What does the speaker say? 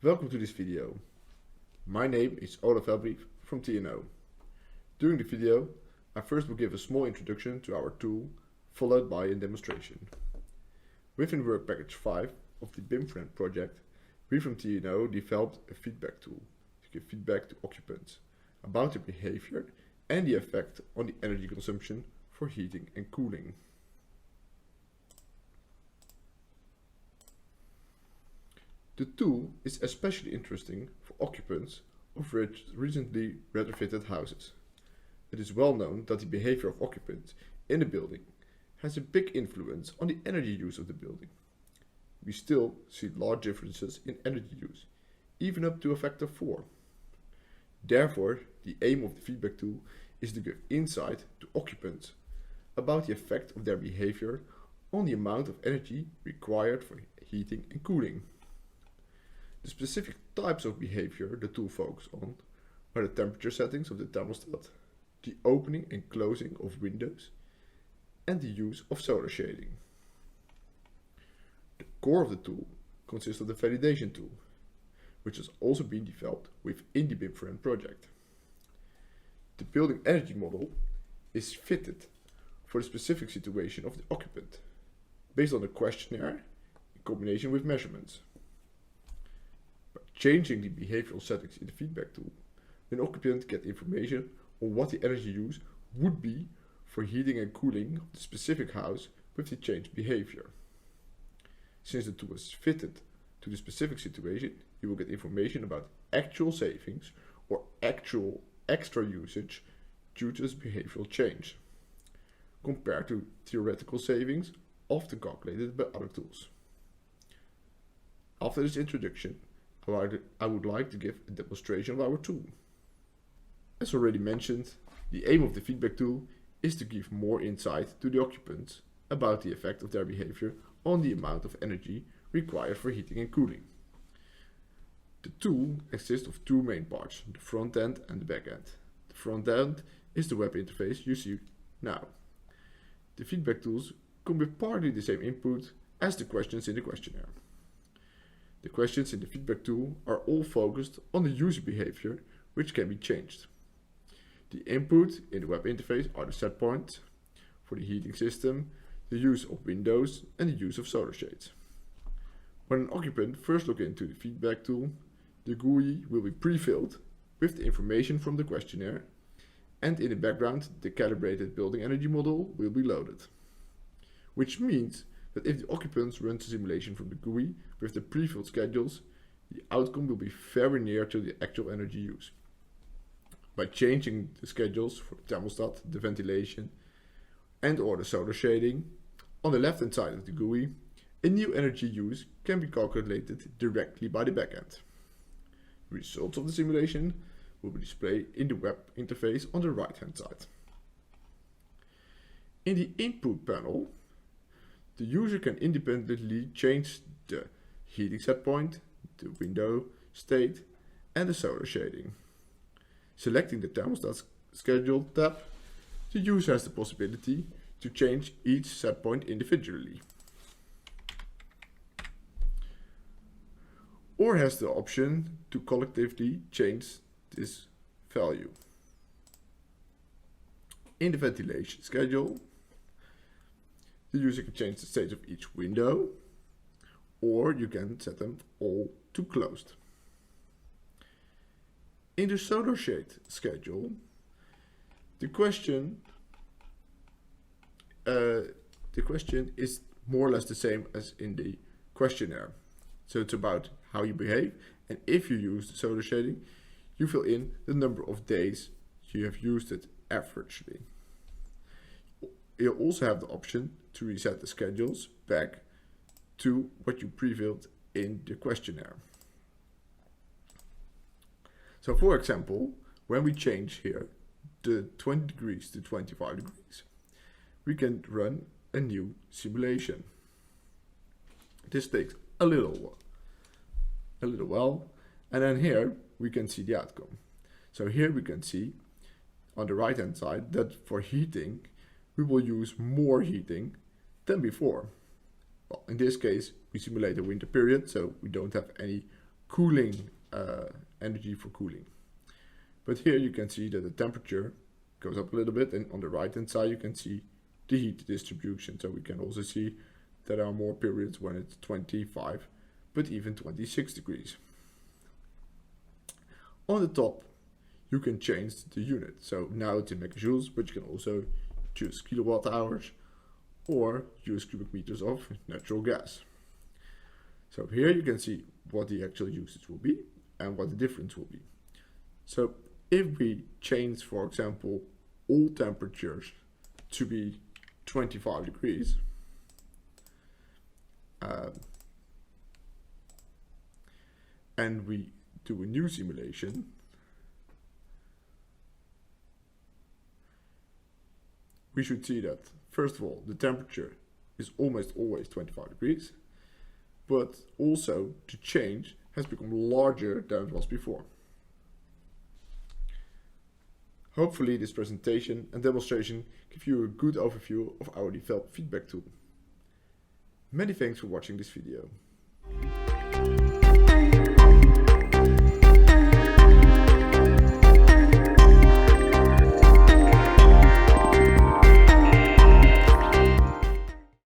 Welcome to this video. My name is Olaf Helbrief from TNO. During the video, I first will give a small introduction to our tool, followed by a demonstration. Within work package 5 of the BIM project, we from TNO developed a feedback tool to give feedback to occupants about their behavior and the effect on the energy consumption for heating and cooling. The tool is especially interesting for occupants of recently retrofitted houses. It is well known that the behavior of occupants in a building has a big influence on the energy use of the building. We still see large differences in energy use, even up to a factor 4. Therefore, the aim of the feedback tool is to give insight to occupants about the effect of their behavior on the amount of energy required for heating and cooling. The specific types of behavior the tool focuses on are the temperature settings of the thermostat, the opening and closing of windows, and the use of solar shading. The core of the tool consists of the validation tool, which has also been developed within the BIM project. The building energy model is fitted for the specific situation of the occupant, based on a questionnaire in combination with measurements. By changing the behavioral settings in the feedback tool, an occupant gets information on what the energy use would be for heating and cooling of the specific house with the changed behavior. Since the tool is fitted to the specific situation, you will get information about actual savings or actual extra usage due to this behavioral change, compared to theoretical savings often calculated by other tools. After this introduction, I would like to give a demonstration of our tool. As already mentioned, the aim of the feedback tool is to give more insight to the occupants about the effect of their behavior on the amount of energy required for heating and cooling. The tool consists of two main parts, the front end and the back end. The front end is the web interface you see now. The feedback tools come with partly the same input as the questions in the questionnaire. The questions in the feedback tool are all focused on the user behavior, which can be changed. The input in the web interface are the set points for the heating system, the use of windows, and the use of solar shades. When an occupant first logs into the feedback tool, the GUI will be pre-filled with the information from the questionnaire, and in the background the calibrated building energy model will be loaded. Which means that if the occupants runs a simulation from the GUI with the pre-filled schedules, the outcome will be very near to the actual energy use. By changing the schedules for the thermostat, the ventilation, and or the solar shading, on the left hand side of the GUI, a new energy use can be calculated directly by the backend. The results of the simulation will be displayed in the web interface on the right hand side. In the input panel, the user can independently change the heating set point, the window state, and the solar shading. Selecting the Thermostat Schedule tab, the user has the possibility to change each set point individually, or has the option to collectively change this value. In the ventilation schedule, the user can change the state of each window, or you can set them all to closed. In the solar shade schedule, the question is more or less the same as in the questionnaire. So it's about how you behave, and if you use the solar shading, you fill in the number of days you have used it averagely. You also have the option to reset the schedules back to what you pre-filled in the questionnaire. So for example, when we change here the 20 degrees to 25 degrees, we can run a new simulation. This takes a little while, and then here we can see the outcome. So here we can see on the right hand side that for heating we will use more heating than before. Well, in this case we simulate a winter period, so we don't have any cooling energy for cooling. But here you can see that the temperature goes up a little bit, and on the right hand side you can see the heat distribution. So we can also see that there are more periods when it's 25, but even 26 degrees. On the top you can change the unit. So now it's in megajoules, but you can also choose kilowatt hours or use cubic meters of natural gas. So here you can see what the actual usage will be and what the difference will be. So if we change, for example, all temperatures to be 25 degrees, and we do a new simulation, we should see that, first of all, the temperature is almost always 25 degrees, but also the change has become larger than it was before. Hopefully this presentation and demonstration give you a good overview of our developed feedback tool. Many thanks for watching this video.